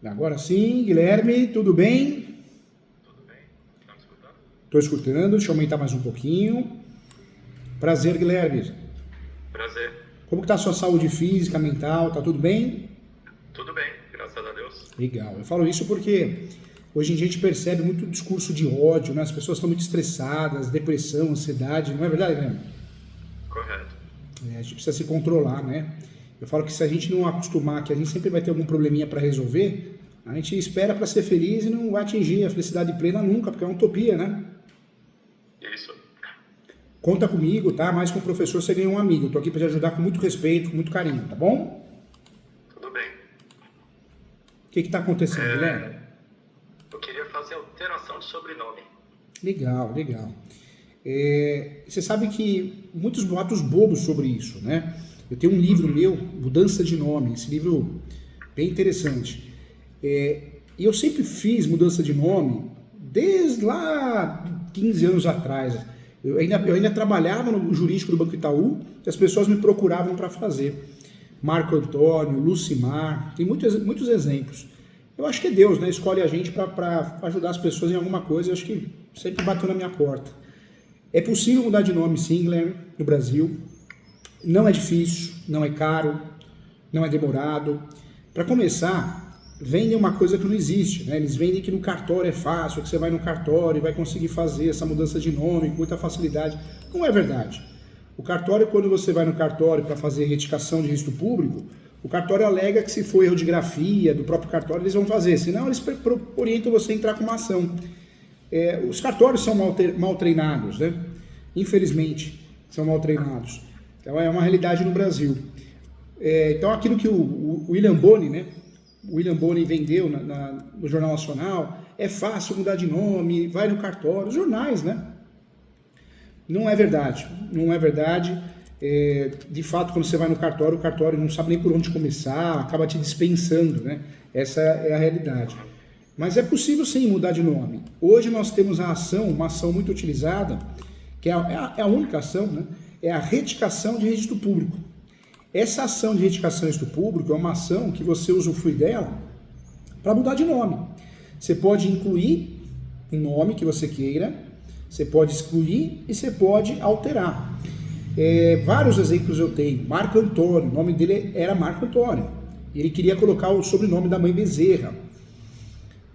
Agora sim, Guilherme, tudo bem? Tudo bem? Tá me escutando? Estou escutando, deixa eu aumentar mais um pouquinho. Prazer, Guilherme. Prazer. Como que tá a sua saúde física, mental? Tá tudo bem? Tudo bem, graças a Deus. Legal. Eu falo isso porque hoje em dia a gente percebe muito discurso de ódio, né? As pessoas estão muito estressadas, depressão, ansiedade, não é verdade, Guilherme? Correto. A gente precisa se controlar, né? Eu falo que se a gente não acostumar que a gente sempre vai ter algum probleminha para resolver, a gente espera para ser feliz e não vai atingir a felicidade plena nunca, porque é uma utopia, né? Isso. Conta comigo, tá? Mais que um professor, você ganha um amigo. Eu tô aqui para te ajudar com muito respeito, com muito carinho, tá bom? Tudo bem. O que tá acontecendo, Guilherme? Eu queria fazer alteração de sobrenome. Legal, legal. Você sabe que muitos boatos bobos sobre isso, né? Eu tenho um livro meu, Mudança de Nome, esse livro bem interessante. E eu sempre fiz mudança de nome desde lá 15 anos atrás. Eu ainda trabalhava no jurídico do Banco Itaú e as pessoas me procuravam para fazer. Marco Antônio, Lucimar, tem muitos exemplos. Eu acho que é Deus, né? Escolhe a gente para ajudar as pessoas em alguma coisa. Eu acho que sempre bateu na minha porta. É possível mudar de nome, sim, Guilherme, no Brasil. Não é difícil, não é caro, não é demorado. Para começar, vendem uma coisa que não existe, né? Eles vendem que no cartório é fácil, que você vai no cartório e vai conseguir fazer essa mudança de nome com muita facilidade. Não é verdade. O cartório, quando você vai no cartório para fazer retificação de registro público, o cartório alega que se for erro de grafia do próprio cartório, eles vão fazer. Senão, eles orientam você a entrar com uma ação. Os cartórios são mal treinados, né? Infelizmente, são mal treinados. Então, é uma realidade no Brasil. Então, aquilo que o William Bonner, né? O William Bonner vendeu no Jornal Nacional, é fácil mudar de nome, vai no cartório, os jornais, né? Não é verdade, não é verdade. De fato, quando você vai no cartório, o cartório não sabe nem por onde começar, acaba te dispensando, né? Essa é a realidade. Mas é possível sim mudar de nome. Hoje nós temos uma ação muito utilizada, que é a única ação, né? É a retificação de registro público. Essa ação de retificação de registro público é uma ação que você usufrui dela para mudar de nome. Você pode incluir um nome que você queira, você pode excluir e você pode alterar. Vários exemplos eu tenho. Marco Antônio, o nome dele era Marco Antônio. Ele queria colocar o sobrenome da mãe Bezerra.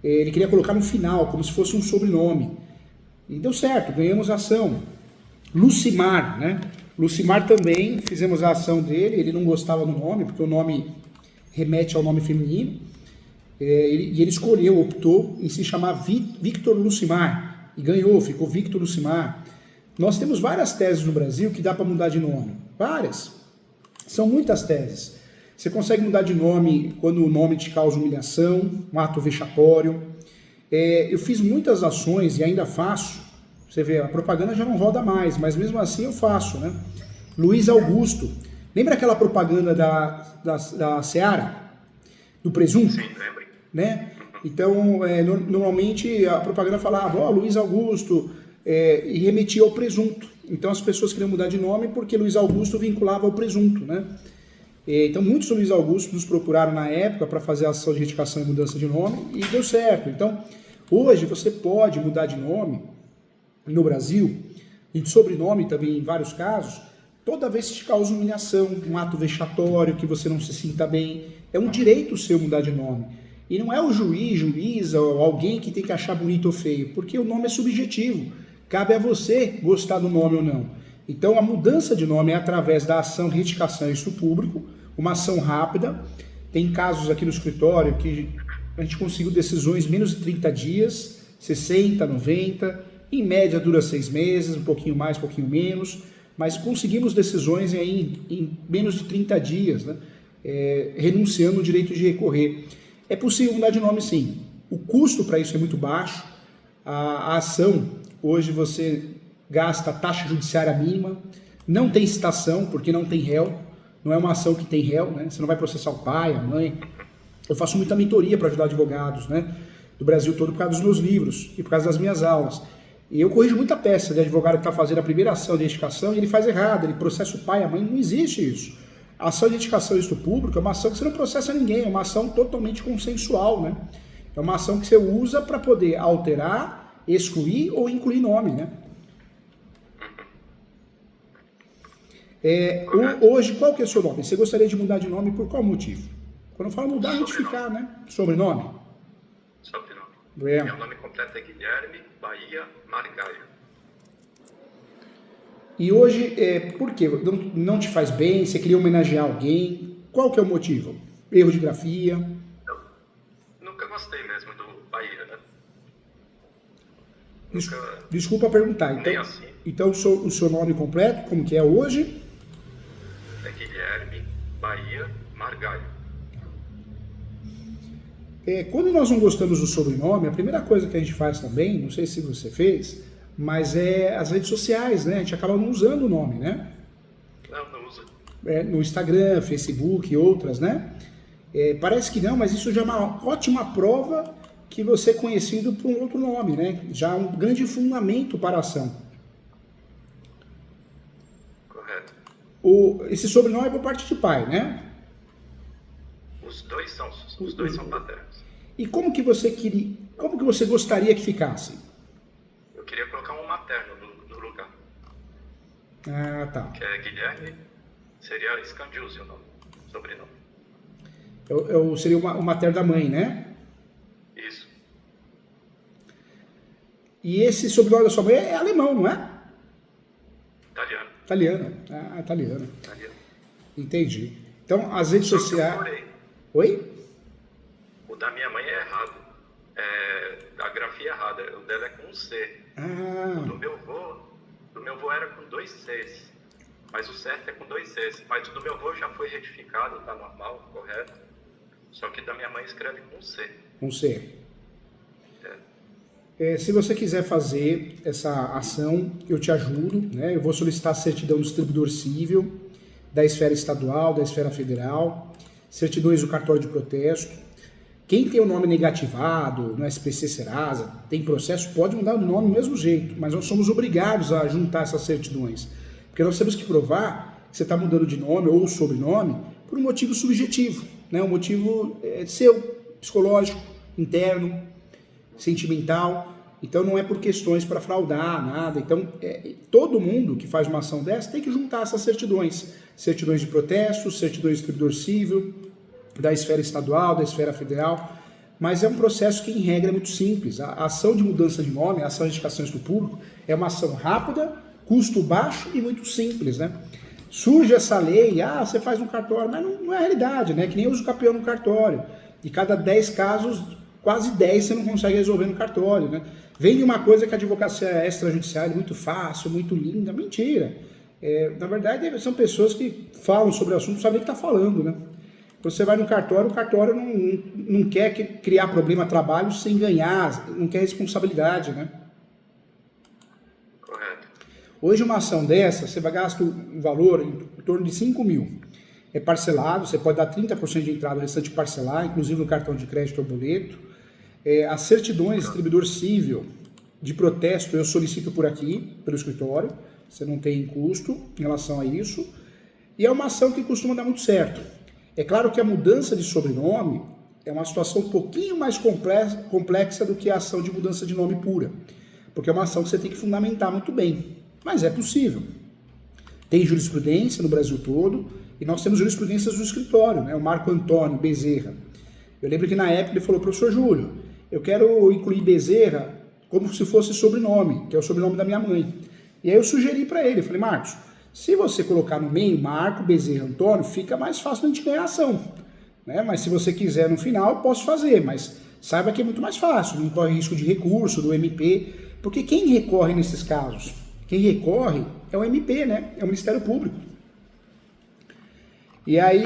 Ele queria colocar no final, como se fosse um sobrenome. E deu certo, ganhamos a ação. Lucimar, né? Lucimar também, fizemos a ação dele, ele não gostava do nome, porque o nome remete ao nome feminino. E ele escolheu, optou em se chamar Victor Lucimar. E ganhou, ficou Victor Lucimar. Nós temos várias teses no Brasil que dá para mudar de nome. Várias. São muitas teses. Você consegue mudar de nome quando o nome te causa humilhação, um ato vexatório. Eu fiz muitas ações e ainda faço. Você vê, a propaganda já não roda mais, mas mesmo assim eu faço, né? Luiz Augusto. Lembra aquela propaganda da Seara? Do presunto? Sim, lembro. Né? Então, normalmente a propaganda falava, Luiz Augusto, e remetia ao presunto. Então as pessoas queriam mudar de nome porque Luiz Augusto vinculava ao presunto, né? Então muitos Luiz Augusto nos procuraram na época para fazer a ação de retificação e mudança de nome e deu certo. Então, hoje você pode mudar de nome no Brasil, e de sobrenome também em vários casos, toda vez que te causa humilhação, um ato vexatório, que você não se sinta bem, é um direito seu mudar de nome. E não é o juiz, juíza ou alguém que tem que achar bonito ou feio, porque o nome é subjetivo. Cabe a você gostar do nome ou não. Então a mudança de nome é através da ação de retificação isso público, uma ação rápida. Tem casos aqui no escritório que a gente conseguiu decisões em menos de 30 dias, 60, 90, em média dura 6 meses, um pouquinho mais, um pouquinho menos, mas conseguimos decisões em menos de 30 dias, né? Renunciando o direito de recorrer. É possível mudar de nome sim. O custo para isso é muito baixo. A ação, hoje você gasta taxa judiciária mínima, não tem citação, porque não tem réu, não é uma ação que tem réu, né? Você não vai processar o pai, a mãe. Eu faço muita mentoria para ajudar advogados, né? Do Brasil todo por causa dos meus livros e por causa das minhas aulas. E eu corrijo muita peça de advogado que está fazendo a primeira ação de identificação e ele faz errado, ele processa o pai, a mãe, não existe isso. A ação de identificação isto público é uma ação que você não processa ninguém, é uma ação totalmente consensual, né? É uma ação que você usa para poder alterar, excluir ou incluir nome, né? Hoje, qual que é o seu nome? Você gostaria de mudar de nome por qual motivo? Quando eu falo mudar, retificar, né? Sobrenome? Sobrenome. É. Meu nome completo é Guilherme Bahia Margalho. E hoje, por quê? Não te faz bem? Você queria homenagear alguém? Qual que é o motivo? Erro de grafia? Eu nunca gostei mesmo do Bahia, né? Desculpa perguntar. Nem Então, assim. então o seu nome completo, como que é hoje? É Guilherme Bahia Margalho. Quando nós não gostamos do sobrenome, a primeira coisa que a gente faz também, não sei se você fez, mas é as redes sociais, né? A gente acaba não usando o nome, né? Não uso. No Instagram, Facebook e outras, né? Parece que não, mas isso já é uma ótima prova que você é conhecido por um outro nome, né? Já é um grande fundamento para a ação. Correto. Esse sobrenome é por parte de pai, né? Os dois são paternos. E como que você gostaria que ficasse? Eu queria colocar um materno no lugar. Ah, tá. Que é Guilherme, seria Scandiuzzi o nome, sobrenome. Seria o materno da mãe, né? Isso. E esse sobrenome da sua mãe é alemão, não é? Italiano. Italiano. Ah, italiano. Italiano. Entendi. Então, as redes Só que eu sociais... furei. Oi? O da minha mãe é errado. A grafia é errada. O dela é com um C. Ah, Do meu avô era com 2 Cs. Mas o certo é com 2 Cs. Mas o do meu avô já foi retificado, tá normal, correto. Só que da minha mãe escreve com C. com C. Se você quiser fazer essa ação, eu te ajudo, né? Eu vou solicitar a certidão do distribuidor civil, da esfera estadual, da esfera federal, certidões do cartório de protesto. Quem tem o nome negativado no SPC Serasa, tem processo, pode mudar o nome do mesmo jeito, mas nós somos obrigados a juntar essas certidões, porque nós temos que provar que você está mudando de nome ou sobrenome por um motivo subjetivo, né? Um motivo seu, psicológico, interno, sentimental. Então não é por questões para fraudar, nada. Então todo mundo que faz uma ação dessa tem que juntar essas certidões. Certidões de protesto, certidões de distribuidor civil, da esfera estadual, da esfera federal. Mas é um processo que, em regra, é muito simples. A ação de mudança de nome, a ação de indicações do público, é uma ação rápida, custo baixo e muito simples, né? Surge essa lei, você faz um cartório, mas não é a realidade, né? Que nem usa o campeão no cartório. De cada 10 casos, quase 10 você não consegue resolver no cartório, né? Vem de uma coisa que a advocacia extrajudicial é muito fácil, muito linda. Mentira. Na verdade, são pessoas que falam sobre o assunto, não sabem o que está falando, né? Você vai no cartório, o cartório não quer criar problema a trabalho sem ganhar, não quer responsabilidade, né? Correto. Hoje uma ação dessa, você vai gastar um valor em torno de 5 mil. É parcelado, você pode dar 30% de entrada, o restante parcelar, inclusive no cartão de crédito ou boleto. As certidões, distribuidor civil de protesto, eu solicito por aqui, pelo escritório, você não tem custo em relação a isso. E é uma ação que costuma dar muito certo. É claro que a mudança de sobrenome é uma situação um pouquinho mais complexa do que a ação de mudança de nome pura, porque é uma ação que você tem que fundamentar muito bem, mas é possível. Tem jurisprudência no Brasil todo, e nós temos jurisprudências do escritório, né? O Marco Antônio Bezerra. Eu lembro que na época ele falou: professor Júlio, eu quero incluir Bezerra como se fosse sobrenome, que é o sobrenome da minha mãe. E aí eu sugeri para ele, eu falei: Marcos, se você colocar no meio Marco, Bezerra, Antônio, fica mais fácil a gente ganhar a ação, né? Mas se você quiser no final, eu posso fazer, mas saiba que é muito mais fácil, não corre risco de recurso do MP, porque quem recorre nesses casos? Quem recorre é o MP, né? É o Ministério Público. E aí...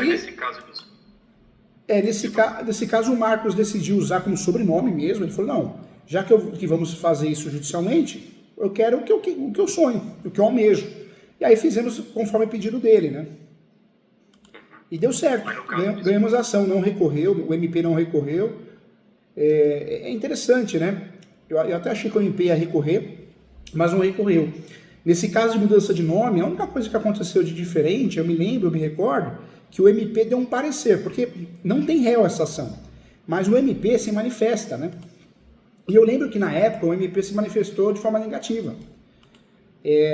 Nesse caso o Marcos decidiu usar como sobrenome mesmo, ele falou: não, já que vamos fazer isso judicialmente, eu quero o que eu sonho, o que eu almejo. E aí fizemos conforme o pedido dele, né? E deu certo, ganhamos a ação, não recorreu, o MP não recorreu. É interessante, né? Eu até achei que o MP ia recorrer, mas não recorreu. Nesse caso de mudança de nome, a única coisa que aconteceu de diferente, eu me recordo, que o MP deu um parecer, porque não tem réu essa ação, mas o MP se manifesta, né? E eu lembro que na época o MP se manifestou de forma negativa,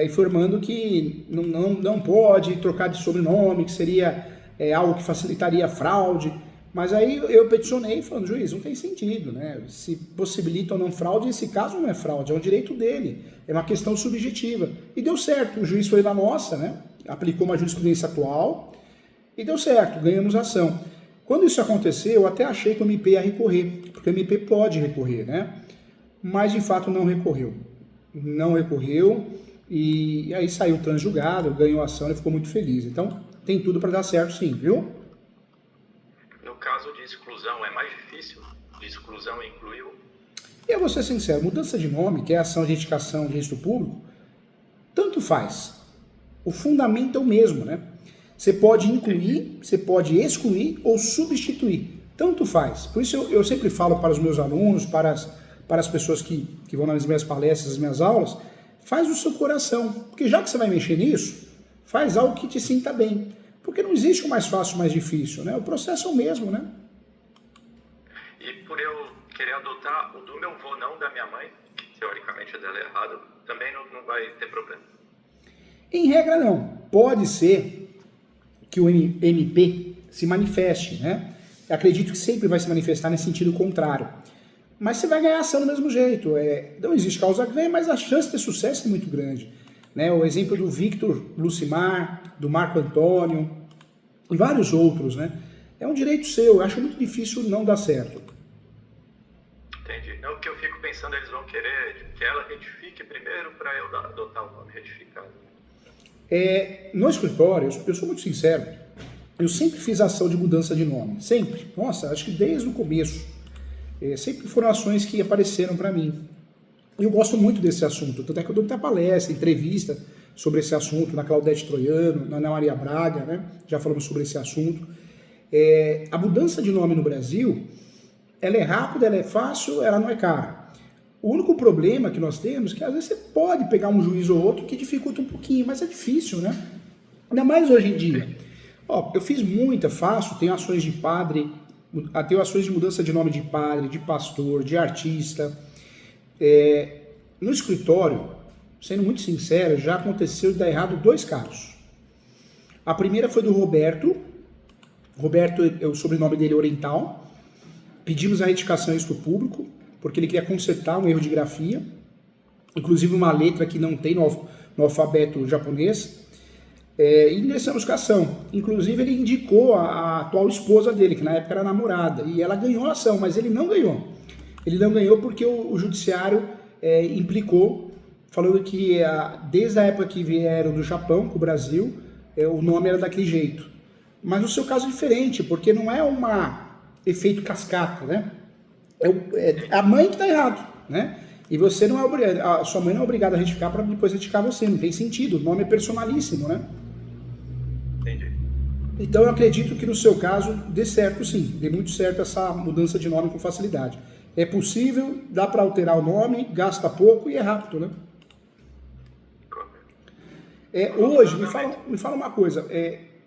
informando que não pode trocar de sobrenome, que seria algo que facilitaria a fraude. Mas aí eu peticionei falando, juiz, não tem sentido, né? Se possibilita ou não fraude, esse caso não é fraude, é um direito dele, é uma questão subjetiva. E deu certo, o juiz foi da nossa, né? Aplicou uma jurisprudência atual e deu certo, ganhamos a ação. Quando isso aconteceu, eu até achei que o MP ia recorrer, porque o MP pode recorrer, né? Mas de fato não recorreu. Não recorreu e aí saiu transjugado, ganhou a ação e ficou muito feliz. Então tem tudo para dar certo sim, viu? No caso de exclusão, é mais difícil de exclusão incluiu? Eu vou ser sincero, mudança de nome, que é ação de retificação de registro público, tanto faz. O fundamento é o mesmo, né? Você pode incluir, você pode excluir ou substituir. Tanto faz. Por isso eu sempre falo para os meus alunos, para as pessoas que vão nas minhas palestras, nas minhas aulas, faz o seu coração. Porque já que você vai mexer nisso, faz algo que te sinta bem. Porque não existe o mais fácil, o mais difícil, né? O processo é o mesmo, né? E por eu querer adotar o do meu avô, não da minha mãe, que teoricamente a dela é errado, também não vai ter problema. Em regra, não. Pode ser que o MP se manifeste, né? Eu acredito que sempre vai se manifestar nesse sentido contrário. Mas você vai ganhar ação do mesmo jeito. Não existe causa ganha, mas a chance de ter sucesso é muito grande. Né? O exemplo do Victor Lucimar, do Marco Antônio e vários outros, né? É um direito seu. Eu acho muito difícil não dar certo. Entendi. É o que eu fico pensando, eles vão querer que ela retifique primeiro para eu adotar o nome retificado. No escritório, eu sou muito sincero, eu sempre fiz ação de mudança de nome, sempre. Nossa, acho que desde o começo. Sempre foram ações que apareceram para mim. E eu gosto muito desse assunto, tanto é que eu dou muita palestra, entrevista sobre esse assunto, na Claudete Troiano, na Ana Maria Braga, né? Já falamos sobre esse assunto. A mudança de nome no Brasil, ela é rápida, ela é fácil, ela não é cara. O único problema que nós temos é que às vezes você pode pegar um juiz ou outro que dificulta um pouquinho, mas é difícil, né? Ainda mais hoje em dia. Eu fiz faço, tenho ações de padre, tenho ações de mudança de nome de padre, de pastor, de artista. No escritório, sendo muito sincero, já aconteceu de dar errado 2 casos. A primeira foi do Roberto. Roberto, o sobrenome dele é Oriental. Pedimos a retificação em registro público, porque ele queria consertar um erro de grafia, inclusive uma letra que não tem no alfabeto japonês, e ingressamos com a ação. Inclusive ele indicou a atual esposa dele, que na época era namorada, e ela ganhou a ação, mas ele não ganhou. Ele não ganhou porque o judiciário implicou, falando que desde a época que vieram do Japão para o Brasil, o nome era daquele jeito. Mas no seu caso é diferente, porque não é um efeito cascata, né? A mãe que está errado, né? E você não é obrigado, a sua mãe não é obrigada a retificar para depois retificar você, não tem sentido, o nome é personalíssimo, né? Entendi. Então eu acredito que no seu caso dê certo sim, dê muito certo essa mudança de nome com facilidade. É possível, dá para alterar o nome, gasta pouco e é rápido, né? Hoje, me fala uma coisa,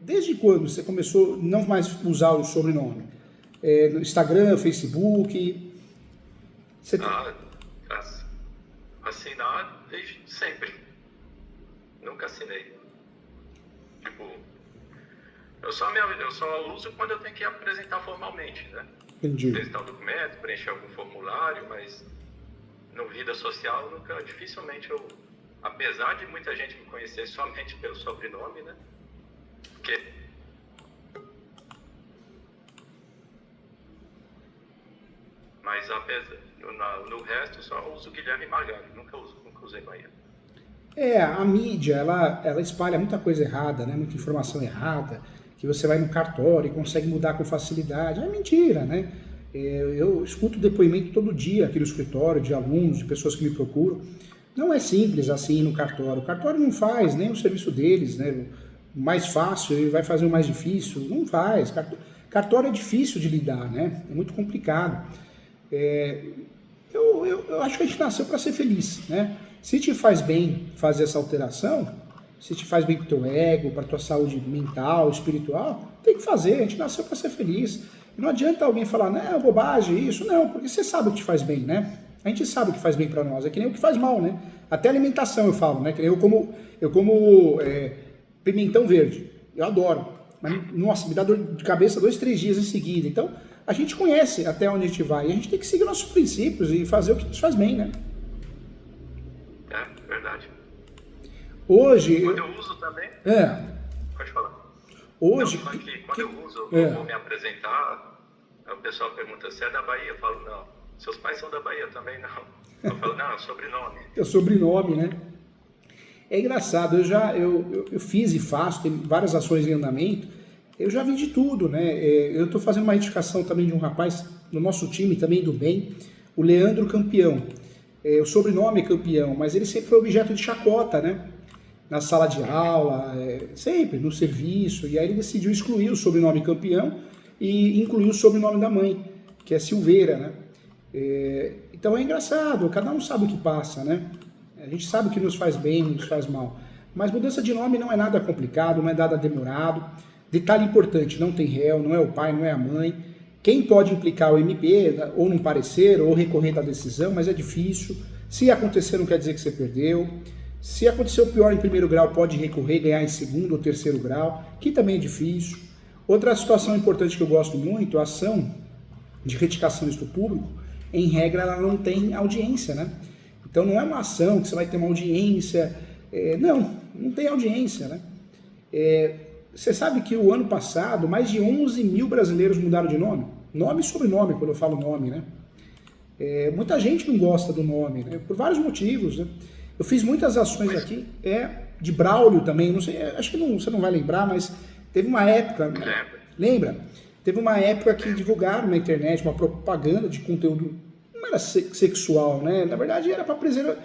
desde quando você começou a não mais usar o sobrenome? No Instagram, Facebook? Assinar desde sempre. Nunca assinei. Tipo, eu só uso quando eu tenho que apresentar formalmente, né? Entendi. Apresentar um documento, preencher algum formulário, mas no vida social dificilmente eu, apesar de muita gente me conhecer somente pelo sobrenome, né? Porque mas no resto só uso Guilherme Magalhães, nunca usei Bahia. A mídia, ela espalha muita coisa errada, né? Muita informação errada, que você vai no cartório e consegue mudar com facilidade. É mentira, né? Eu escuto depoimento todo dia aqui no escritório, de alunos, de pessoas que me procuram. Não é simples assim no cartório. O cartório não faz nem o serviço deles, né? O mais fácil, ele vai fazer o mais difícil. Não faz. Cartório é difícil de lidar, né? É muito complicado. Eu acho que a gente nasceu para ser feliz, né? Se te faz bem fazer essa alteração, se te faz bem pro teu ego, pra tua saúde mental, espiritual, tem que fazer, a gente nasceu para ser feliz. E não adianta alguém falar, não, bobagem, isso, não, porque você sabe o que te faz bem, né? A gente sabe o que faz bem para nós, é que nem o que faz mal, né? Até alimentação eu falo, né? Que nem eu como pimentão verde, eu adoro. Mas, nossa, me dá dor de cabeça 2, 3 dias em seguida. Então, a gente conhece até onde a gente vai. E a gente tem que seguir nossos princípios e fazer o que nos faz bem, né? É, verdade. Hoje... Quando eu uso também... Pode falar. Hoje... Não, que quando eu uso, eu vou me apresentar, o pessoal pergunta, você é da Bahia? Eu falo, não. Seus pais são da Bahia também? Não. Eu falo, não, é o sobrenome. É o sobrenome, né? É engraçado, eu fiz e faço, tem várias ações em andamento, eu já vi de tudo, né? Eu estou fazendo uma retificação também de um rapaz no nosso time, também do bem, o Leandro Campeão. O sobrenome é Campeão, mas ele sempre foi objeto de chacota, né? Na sala de aula, sempre, no serviço, e aí ele decidiu excluir o sobrenome Campeão e incluir o sobrenome da mãe, que é Silveira, né? Então é engraçado, cada um sabe o que passa, né? A gente sabe o que nos faz bem, nos faz mal. Mas mudança de nome não é nada complicado, não é nada demorado. Detalhe importante, não tem réu, não é o pai, não é a mãe. Quem pode implicar o MP, ou não parecer, ou recorrer da decisão, mas é difícil. Se acontecer, não quer dizer que você perdeu. Se aconteceu pior em primeiro grau, pode recorrer, ganhar em segundo ou terceiro grau, que também é difícil. Outra situação importante que eu gosto muito, a ação de retificação do público, em regra, ela não tem audiência, né? Então não é uma ação que você vai ter uma audiência, não tem audiência, né? Você sabe que o ano passado, mais de 11 mil brasileiros mudaram de nome? Nome e sobrenome, quando eu falo nome, né? Muita gente não gosta do nome, né? Por vários motivos, né? Eu fiz muitas ações aqui, de Braulio também, não sei, acho que você não vai lembrar, mas teve uma época, lembra? Teve uma época que divulgaram na internet uma propaganda de conteúdo, não era sexual, né? Na verdade era para preservar,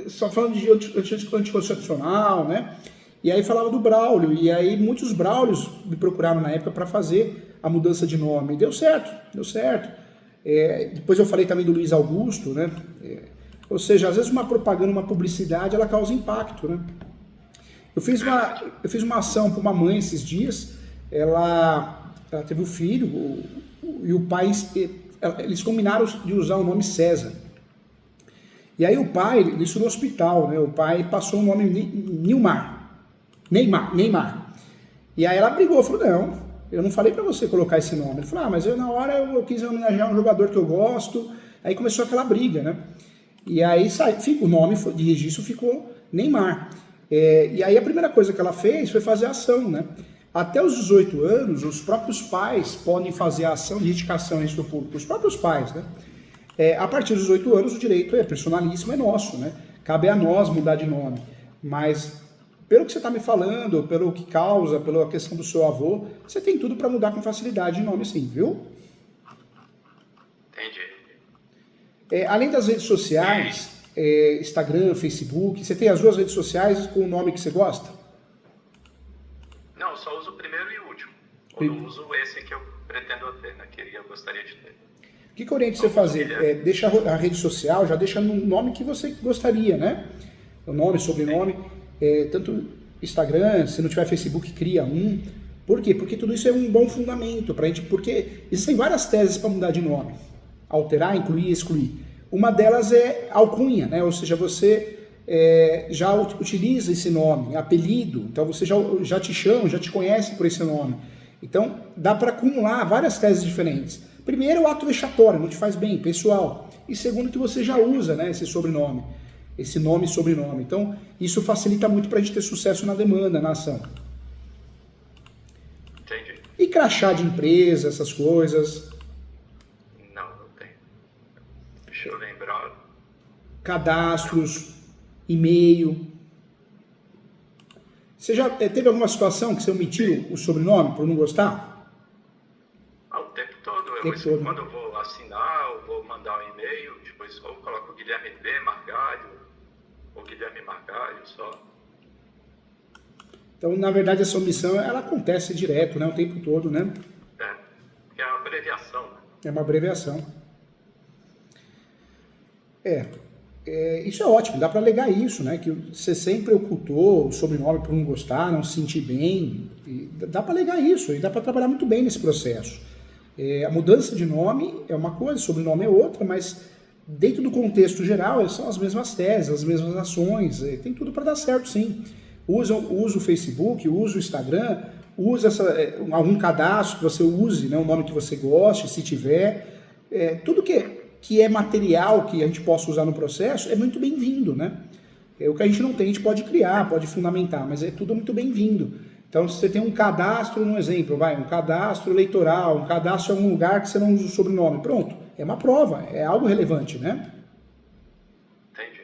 só falando de anticoncepcional, né? E aí falava do Braulio, e aí muitos Braulios me procuraram na época para fazer a mudança de nome. Deu certo, deu certo. Depois eu falei também do Luiz Augusto, né? Ou seja, às vezes uma propaganda, uma publicidade, ela causa impacto, né? Eu fiz uma ação para uma mãe esses dias, ela teve um filho, e o pai, eles combinaram de usar o nome César. E aí o pai, isso no hospital, né? O pai passou o nome Neymar. E aí ela brigou, falou, não, eu não falei para você colocar esse nome. Ele falou, mas na hora eu quis homenagear um jogador que eu gosto. Aí começou aquela briga, né? E aí o nome de registro ficou Neymar. E aí a primeira coisa que ela fez foi fazer a ação, né? Até os 18 anos, os próprios pais podem fazer a ação de retificação em registro público, os próprios pais, né? A partir dos 18 anos, o direito é personalíssimo, é nosso, né? Cabe a nós mudar de nome. Mas, pelo que você está me falando, pelo que causa, pela questão do seu avô, você tem tudo para mudar com facilidade de nome, sim, viu? Entendi. Além das redes sociais, Instagram, Facebook, você tem as duas redes sociais com o nome que você gosta? Não, só uso o primeiro e o último. Ou não uso esse que eu pretendo ter, né? Eu gostaria de ter. O que eu oriento você a fazer? Deixa a rede social, já deixa no nome que você gostaria, né? O nome, sobrenome, tanto Instagram, se não tiver Facebook, cria um. Por quê? Porque tudo isso é um bom fundamento pra gente, porque existem várias teses para mudar de nome. Alterar, incluir, excluir. Uma delas é alcunha, né? Ou seja, você já utiliza esse nome, apelido, então você já te chama, já te conhece por esse nome. Então, dá para acumular várias teses diferentes. Primeiro, o ato vexatório, não te faz bem, pessoal. E segundo, que você já usa, né, esse sobrenome, esse nome e sobrenome. Então, isso facilita muito para a gente ter sucesso na demanda, na ação. Entendi. E crachá de empresa, essas coisas? Não tem. Deixa eu lembrar. Cadastros, e-mail. Você já teve alguma situação que você omitiu o sobrenome por não gostar? O tempo todo. Quando eu vou assinar, eu vou mandar um e-mail, depois eu coloco Guilherme B. Margalho, ou Guilherme Margalho só. Então, na verdade, essa omissão, ela acontece direto, né? O tempo todo, né? É uma abreviação, né? É uma abreviação. Isso é ótimo, dá para alegar isso, né? Que você sempre ocultou o sobrenome por não gostar, não se sentir bem. Dá para alegar isso e dá para trabalhar muito bem nesse processo. A mudança de nome é uma coisa, sobrenome é outra, mas dentro do contexto geral são as mesmas teses, as mesmas ações, tem tudo para dar certo, sim. Usa o Facebook, usa o Instagram, usa algum cadastro que você use, né, o nome que você goste, se tiver. Tudo que é material que a gente possa usar no processo é muito bem-vindo, né? O que a gente não tem, a gente pode criar, pode fundamentar, mas é tudo muito bem-vindo. Então, se você tem um cadastro, um exemplo, um cadastro eleitoral, um cadastro em algum lugar que você não usa o sobrenome, pronto, é uma prova, é algo relevante, né? Entendi.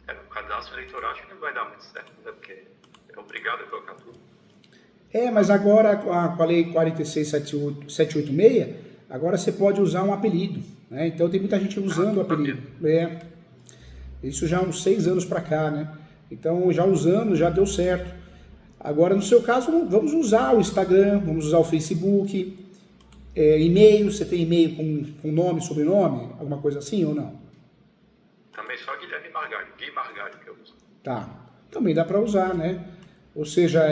O cadastro eleitoral acho que não vai dar muito certo, né? Porque é obrigado a colocar tudo. Mas agora com a lei 46.786, agora você pode usar um apelido, né? Então tem muita gente usando o apelido. Isso já há uns 6 anos para cá, né? Então já usando, já deu certo. Agora no seu caso, vamos usar o Instagram, vamos usar o Facebook, e-mail, você tem e-mail com nome, sobrenome, alguma coisa assim ou não? Também só Guilherme Margalho, Gui Margalho que eu uso. Tá, também dá para usar, né? Ou seja,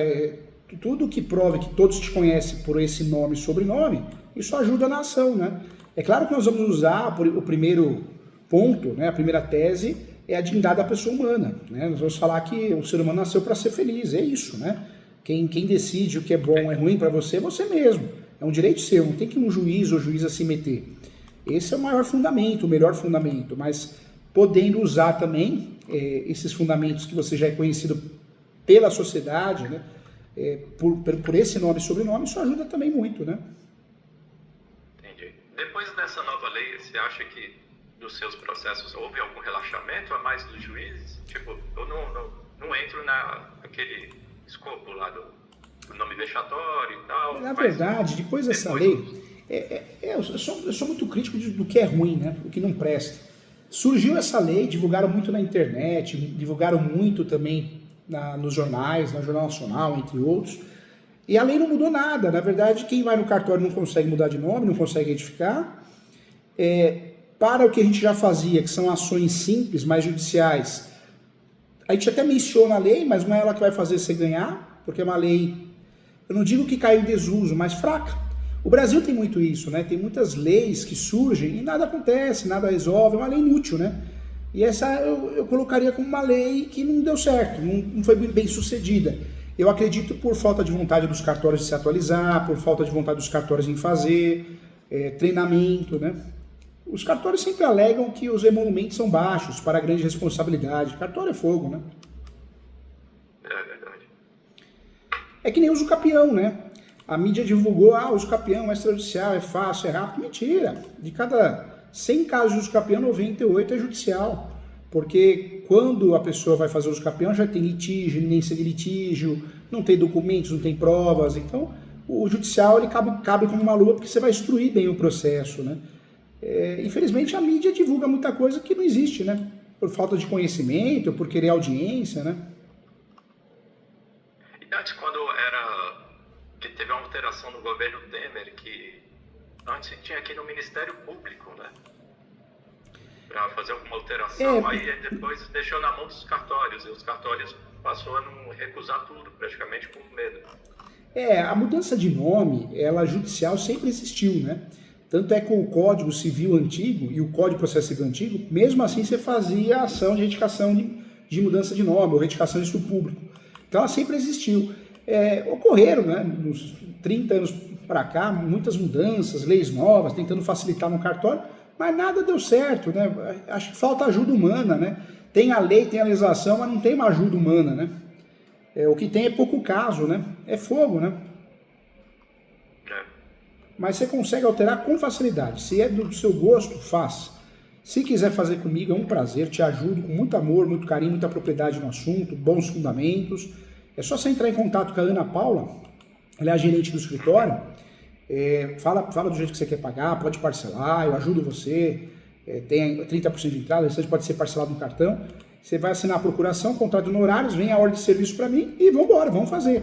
tudo que prove que todos te conhecem por esse nome e sobrenome, isso ajuda na ação, né? É claro que nós vamos usar o primeiro ponto, né? A primeira tese é a dignidade da pessoa humana, né? Nós vamos falar que o ser humano nasceu para ser feliz, é isso, né? Quem decide o que é bom ou é ruim para você é você mesmo. É um direito seu, não tem que um juiz ou juíza se meter. Esse é o maior fundamento, o melhor fundamento, mas podendo usar também esses fundamentos que você já é conhecido pela sociedade, né? Por esse nome e sobrenome, isso ajuda também muito, né? Entendi. Depois dessa nova lei, você acha que dos seus processos houve algum relaxamento a mais dos juízes? Tipo, eu não entro naquele escopo lá do nome vexatório e tal. Na verdade, depois dessa lei, eu sou muito crítico do que é ruim, né? Do que não presta. Surgiu essa lei, divulgaram muito na internet, divulgaram muito também nos jornais, no Jornal Nacional, entre outros, e a lei não mudou nada. Na verdade, quem vai no cartório não consegue mudar de nome, não consegue edificar. Para o que a gente já fazia, que são ações simples, mais judiciais, a gente até menciona a lei, mas não é ela que vai fazer você ganhar, porque é uma lei, eu não digo que caiu em desuso, mas fraca. O Brasil tem muito isso, né? Tem muitas leis que surgem e nada acontece, nada resolve, é uma lei inútil, né? E essa eu colocaria como uma lei que não deu certo, não foi bem sucedida. Eu acredito por falta de vontade dos cartórios de se atualizar, por falta de vontade dos cartórios em fazer, treinamento, né? Os cartórios sempre alegam que os emolumentos são baixos para grande responsabilidade. Cartório é fogo, né? É verdade. É que nem uso capião, né? A mídia divulgou, uso capião é extrajudicial, é fácil, é rápido. Mentira! De cada 100 casos de uso capião, 98 é judicial. Porque quando a pessoa vai fazer uso capião, já tem litígio, iminência de litígio, não tem documentos, não tem provas. Então, o judicial ele cabe como uma luva, porque você vai instruir bem o processo, né? Infelizmente a mídia divulga muita coisa que não existe, né? Por falta de conhecimento, por querer audiência, né? E antes, quando que teve uma alteração no governo Temer, que antes tinha aqui no Ministério Público, né? Para fazer alguma alteração, aí depois deixou na mão dos cartórios, e os cartórios passou a não recusar tudo, praticamente com medo. A mudança de nome, ela judicial sempre existiu, né? Tanto é que com o Código Civil antigo e o Código de Processo Civil antigo, mesmo assim você fazia ação de retificação de mudança de nome ou retificação de estudo público. Então ela sempre existiu. Ocorreram, né, nos 30 anos para cá, muitas mudanças, leis novas, tentando facilitar no cartório, mas nada deu certo, né? Acho que falta ajuda humana, né? Tem a lei, tem a legislação, mas não tem uma ajuda humana, né? O que tem é pouco caso, né? É fogo, né? Mas você consegue alterar com facilidade. Se é do seu gosto, faça. Se quiser fazer comigo, é um prazer, te ajudo com muito amor, muito carinho, muita propriedade no assunto, bons fundamentos. É só você entrar em contato com a Ana Paula, ela é a gerente do escritório, fala do jeito que você quer pagar, pode parcelar, eu ajudo você, tem 30% de entrada, você pode ser parcelado no cartão. Você vai assinar a procuração, contrato de honorários, vem a ordem de serviço para mim e vamos embora, vamos fazer.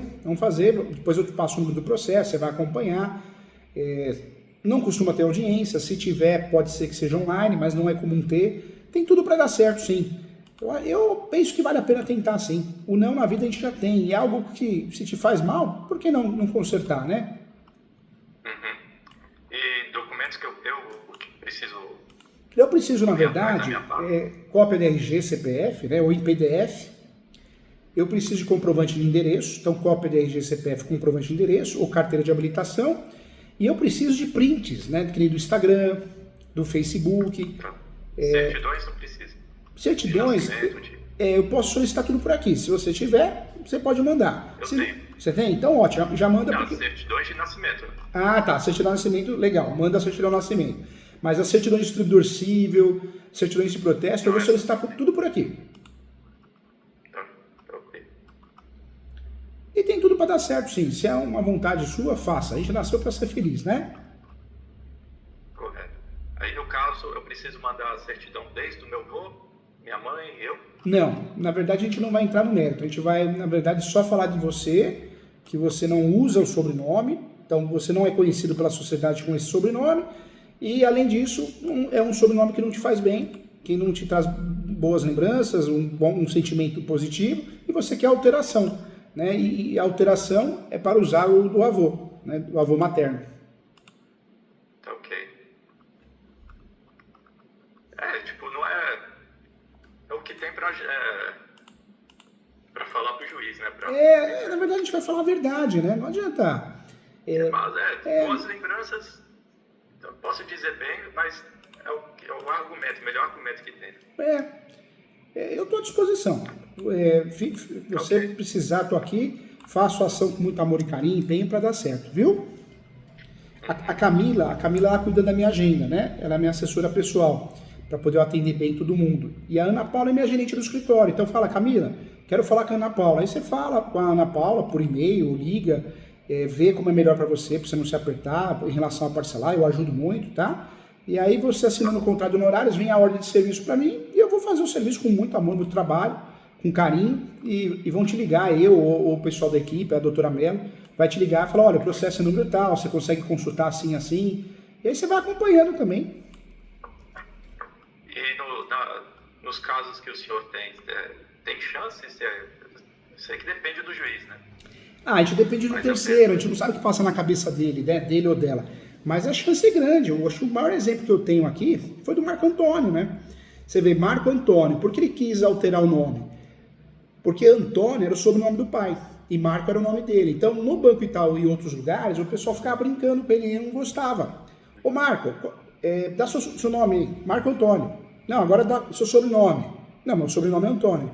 Depois eu te passo o número do processo, você vai acompanhar. Não costuma ter audiência, se tiver pode ser que seja online, mas não é comum ter. tem tudo para dar certo, sim. Eu penso que vale a pena tentar, sim. O não na vida a gente já tem. E é algo que, se te faz mal, por que não consertar, né? Uhum. E documentos que eu preciso... Eu preciso, na correr atrás da verdade, minha parte. cópia de RG, CPF, né, ou em PDF. Eu preciso de comprovante de endereço, então cópia de RG, CPF, comprovante de endereço, ou carteira de habilitação. E eu preciso de prints, né, do Instagram, do Facebook. Tá. Certidões não precisa. Certidões, De nascimento, de... eu posso solicitar tudo por aqui. Se você tiver, você pode mandar. Eu tenho. Você tem? Então, ótimo, já manda. Não, Porque... certidões de nascimento. Ah, tá, certidão de nascimento, legal, manda a certidão de nascimento. Mas a certidão de distribuidor civil, certidões de protesto, eu vou solicitar tudo por aqui. Tá, ok. E tem tudo para dar certo, sim. Se é uma vontade sua, faça. A gente nasceu para ser feliz, né? Correto. Aí, no caso, eu preciso mandar a certidão desde o meu avô, minha mãe, eu? Não, na verdade a gente não vai entrar no mérito. A gente vai, na verdade, só falar de você, que você não usa o sobrenome, então você não é conhecido pela sociedade com esse sobrenome, e além disso, é um sobrenome que não te faz bem, que não te traz boas lembranças, um sentimento positivo, e você quer alteração, né? E a alteração é para usar o do avô, né? Do avô materno. Tá, ok. Tipo, não é... É o que tem pra falar pro juiz, né? Na verdade a gente vai falar a verdade, né? Não adianta. Mas boas lembranças, então, posso dizer bem, mas é o argumento, o melhor argumento que tem. Eu estou à disposição. Você precisar, estou aqui, faço a ação com muito amor e carinho, empenho para dar certo, viu? A Camila, ela cuida da minha agenda, né? Ela é minha assessora pessoal, para poder eu atender bem todo mundo. E a Ana Paula é minha gerente do escritório. Então fala, Camila, quero falar com a Ana Paula. Aí você fala com a Ana Paula por e-mail, liga, vê como é melhor para você não se apertar em relação a parcelar, eu ajudo muito, tá? E aí você assinando o contrato de honorários, vem a ordem de serviço para mim e eu vou fazer o serviço com muito amor, muito trabalho, com carinho e vão te ligar, eu ou o pessoal da equipe, a doutora Mello, vai te ligar e falar, olha, o processo é número tal, você consegue consultar assim, assim, e aí você vai acompanhando também. E nos casos que o senhor tem chance? Sei que depende do juiz, né? A gente depende do terceiro, a gente não sabe o que passa na cabeça dele, né? Dele ou dela. Mas a chance é grande. Eu acho que o maior exemplo que eu tenho aqui foi do Marco Antônio, né? Você vê, Marco Antônio, por que ele quis alterar o nome? Porque Antônio era o sobrenome do pai e Marco era o nome dele. Então, no Banco Itaú e outros lugares, o pessoal ficava brincando com ele e ele não gostava. Ô Marco, dá seu nome aí, Marco Antônio. Não, agora dá seu sobrenome. Não, meu sobrenome é Antônio.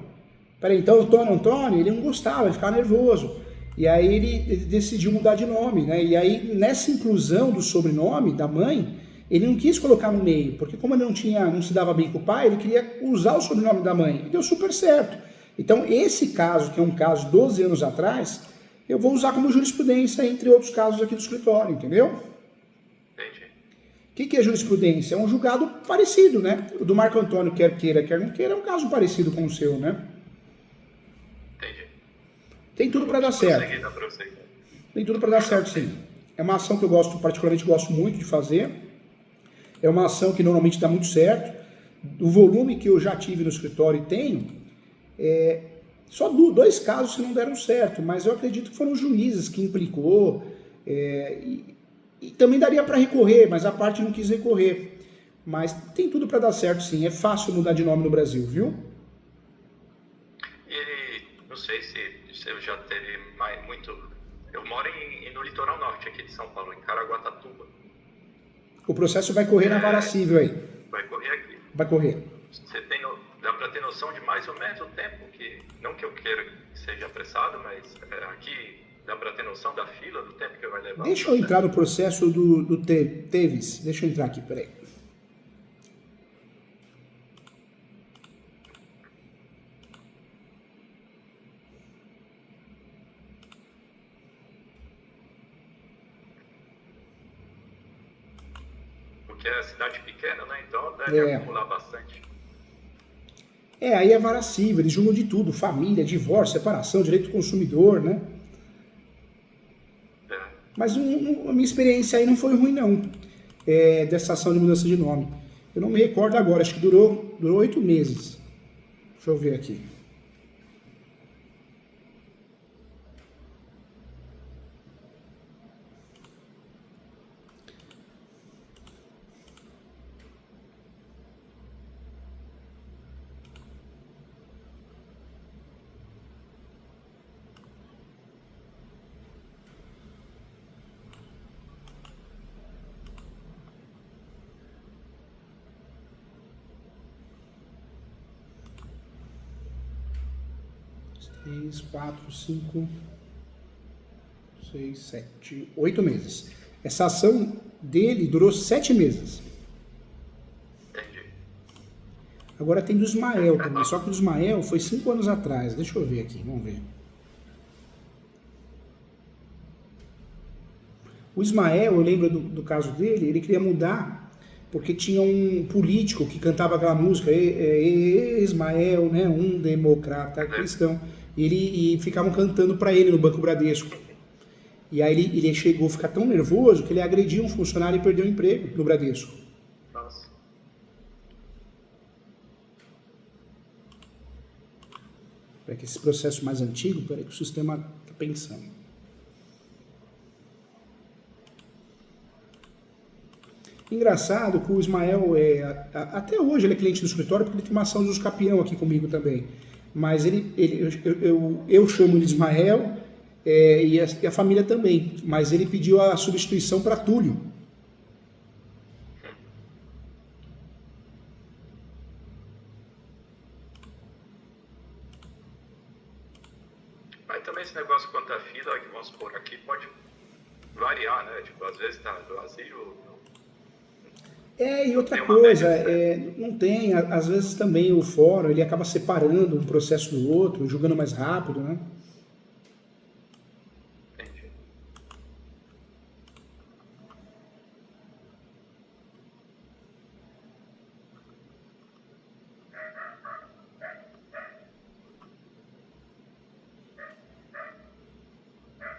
Peraí, então Antônio, ele não gostava, ele ficava nervoso. E aí ele decidiu mudar de nome, né? E aí, nessa inclusão do sobrenome da mãe, ele não quis colocar no meio, porque como ele não se dava bem com o pai, ele queria usar o sobrenome da mãe. E deu super certo. Então, esse caso, que é um caso de 12 anos atrás, eu vou usar como jurisprudência, entre outros casos aqui do escritório, entendeu? Entendi. O que é jurisprudência? É um julgado parecido, né? O do Marco Antônio, quer queira, quer não queira, é um caso parecido com o seu, né? Entendi. Tem tudo para dar certo. Tem tudo para dar certo, sim. É uma ação que eu particularmente gosto muito de fazer. É uma ação que normalmente dá muito certo. O volume que eu já tive no escritório e tenho, só 2 casos que não deram certo, mas eu acredito que foram os juízes que implicou. E também daria para recorrer, mas a parte não quis recorrer. Mas tem tudo para dar certo, sim. É fácil mudar de nome no Brasil, viu? E não sei se eu já teve muito... Eu moro no litoral norte aqui de São Paulo, em Caraguatatuba. O processo vai correr na vara civil aí. Vai correr aqui. Vai correr. Dá para ter noção de mais ou menos o tempo que... Não que eu queira que seja apressado, mas aqui dá para ter noção da fila, do tempo que vai levar. Deixa eu entrar no processo do Teves. Deixa eu entrar aqui, peraí. Porque é cidade pequena, né? Então deve acumular bastante. Aí é vara civil, eles julgam de tudo, família, divórcio, separação, direito do consumidor, né? Mas a minha experiência aí não foi ruim, não, dessa ação de mudança de nome. Eu não me recordo agora, acho que durou 8 meses. Deixa eu ver aqui. Três, 4, 5, 6, 7, 8 meses. Essa ação dele durou 7 meses. Entendi. Agora tem do Ismael também, só que o do Ismael foi 5 anos atrás. Deixa eu ver aqui, vamos ver. O Ismael, eu lembro do caso dele, ele queria mudar porque tinha um político que cantava aquela música, Ismael, né, um democrata cristão. E ficavam cantando para ele no Banco Bradesco. E aí ele chegou a ficar tão nervoso que ele agrediu um funcionário e perdeu o emprego no Bradesco. Nossa. Para que esse processo mais antigo, para que o sistema está pensando. Engraçado que o Ismael, até hoje ele é cliente do escritório porque ele tem uma ação de usucapião aqui comigo também. Mas eu chamo ele de Ismael e a família também. Mas ele pediu a substituição para Túlio. Mas também esse negócio quanto à fila, que vamos supor aqui, pode variar, né? Tipo, às vezes tá vazio. E outra coisa, não tem, às vezes também o fórum, ele acaba separando um processo do outro, julgando mais rápido, né? Entendi.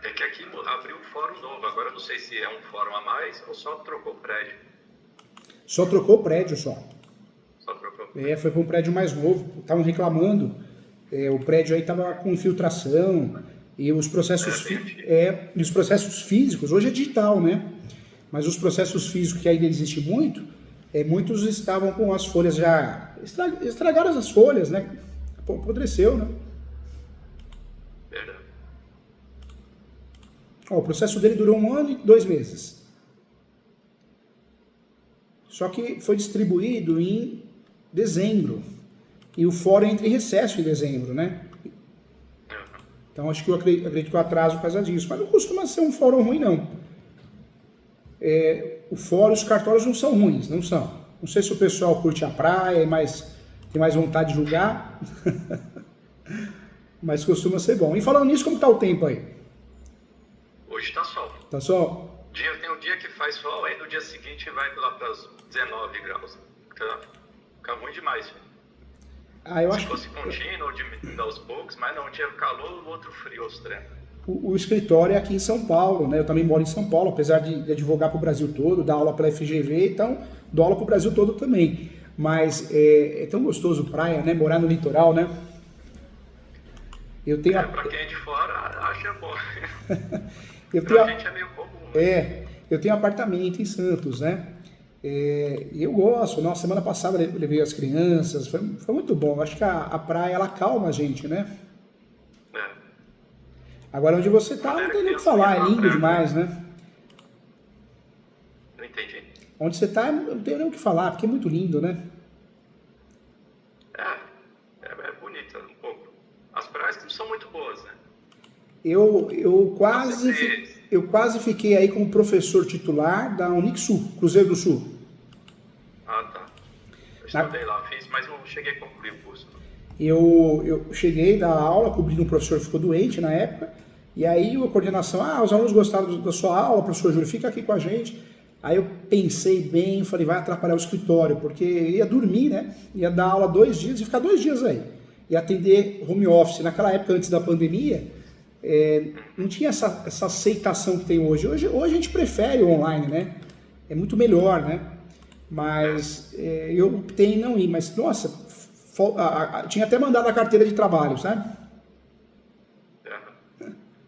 É que aqui abriu um fórum novo, agora eu não sei se é um fórum a mais ou só trocou o prédio. Só trocou o prédio, só. Só trocou o prédio. Foi para um prédio mais novo. Estavam reclamando. O prédio aí estava com infiltração. E os processos, os processos físicos, hoje é digital, né? Mas os processos físicos que ainda existe muito, muitos estavam com as folhas já... Estragaram as folhas, né? Apodreceu, né? Verdade. O processo dele durou 1 ano e 2 meses. Só que foi distribuído em dezembro. E o fórum entra em recesso em dezembro, né? Então acho que eu acredito que eu atraso por causa disso. Mas não costuma ser um fórum ruim, não. O fórum, os cartórios não são ruins, não são. Não sei se o pessoal curte a praia, tem mais vontade de julgar. Mas costuma ser bom. E falando nisso, como está o tempo aí? Hoje tá sol. Tá sol? Tem um dia que faz sol, aí no dia seguinte vai lá para os 19 graus. Fica ruim demais. Eu Se acho fosse contínuo, diminuindo aos poucos, mas não, um dia calor, o outro frio aos treinos. O escritório é aqui em São Paulo, né? Eu também moro em São Paulo, apesar de advogar para o Brasil todo, dar aula para a FGV, então dou aula para o Brasil todo também. Mas é tão gostoso praia, né? Morar no litoral, né? Para quem é de fora, acha bom. Pra gente é meio comum. Né? Eu tenho apartamento em Santos, né? E eu gosto. Nossa, semana passada eu levei as crianças, foi muito bom. Eu acho que a praia, ela calma a gente, né? Agora, onde você tá, não tem nem o que falar, é lindo demais, né? Não entendi. Onde você tá, não tem nem o que falar, porque é muito lindo, né? É bonita um pouco. As praias não são muito boas, né? Eu quase fiquei aí como professor titular da Unixul, Cruzeiro do Sul. Ah, tá. Eu estudei lá, mas não cheguei a concluir o curso. Eu cheguei da aula, cobrindo um professor que ficou doente na época, e aí a coordenação, os alunos gostaram da sua aula, professor Júlio, fica aqui com a gente. Aí eu pensei bem, falei, vai atrapalhar o escritório, porque ia dormir, né? Ia dar aula 2 dias e ficar 2 dias aí. Ia atender home office. Naquela época, antes da pandemia, não tinha essa aceitação que tem hoje. Hoje a gente prefere o online, né? É muito melhor, né? Mas eu optei em não ir. Mas, nossa, tinha até mandado a carteira de trabalho, sabe?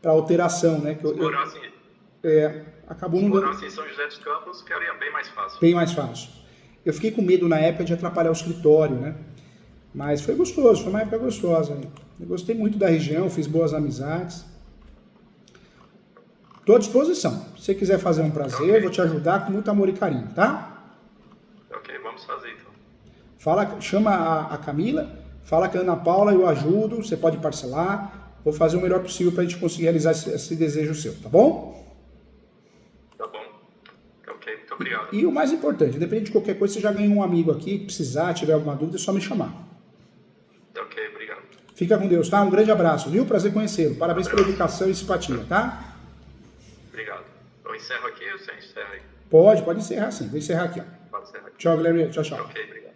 Para alteração, né? Que acabou se não dando. morasse em São José dos Campos, ficaria bem mais fácil. Bem mais fácil. Eu fiquei com medo na época de atrapalhar o escritório, né? Mas foi gostoso, foi uma época gostosa. Eu gostei muito da região, fiz boas amizades. Estou à disposição. Se você quiser fazer um prazer, okay, vou te ajudar com muito amor e carinho, tá? Ok, vamos fazer então. Chama a Camila, fala com a Ana Paula, eu ajudo, você pode parcelar. Vou fazer o melhor possível para a gente conseguir realizar esse desejo seu, tá bom? Tá bom. Ok, muito obrigado. E o mais importante, independente de qualquer coisa, você já ganhou um amigo aqui, precisar, tiver alguma dúvida, é só me chamar. Ok, obrigado. Fica com Deus, tá? Um grande abraço, viu? Prazer conhecê-lo. Parabéns pela educação e simpatia, tá? Obrigado. Eu encerro aqui ou você encerra aí? Pode encerrar sim. Vou encerrar aqui, ó. Pode encerrar aqui. Tchau, galera. Tchau, tchau. Ok, obrigado.